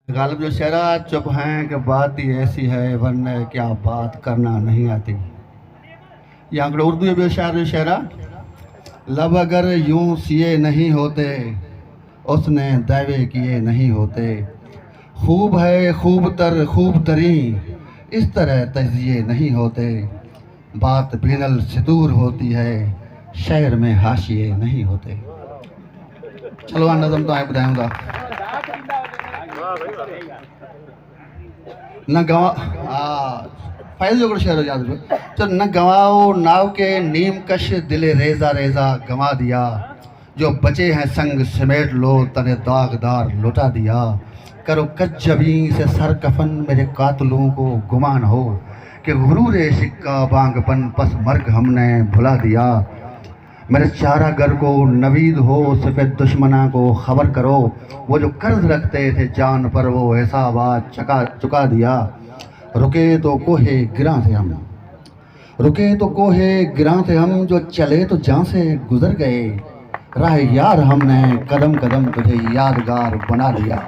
غالب جو شعرا چپ ہیں کہ بات ہی ایسی ہے ورنہ کیا بات کرنا نہیں آتی. یہاں کڑے اردو جو شاعر جو شعرا لب اگر یوں سیے نہیں ہوتے اس نے دعوے کیے نہیں ہوتے. خوب ہے خوب تر خوب ترین اس طرح تجزیے نہیں ہوتے. بات بین الصدور ہوتی ہے شعر میں حاشیے نہیں ہوتے. چلو نظم تو آئے بتائیں گا نہ فائل جو شعر یاد چل نہ گواؤ ناؤ کے نیم کش دل ریزہ ریزہ گوا دیا. جو بچے ہیں سنگ سمیٹ لو تن داغدار لٹا دیا. کرو کجبیں سے سر کفن میرے قاتلوں کو گمان ہو کہ غرور سکہ بانگ پن پس مرگ ہم نے بھلا دیا. میرے چارہ گر کو نوید ہو سفید دشمناں کو خبر کرو وہ جو قرض رکھتے تھے جان پر وہ حسابات چکا دیا. رکے تو کوہ گراں تھے ہم رکے تو کوہ گراں تھے ہم جو چلے تو جاں سے گزر گئے. راہ یار ہم نے قدم قدم تجھے یادگار بنا دیا.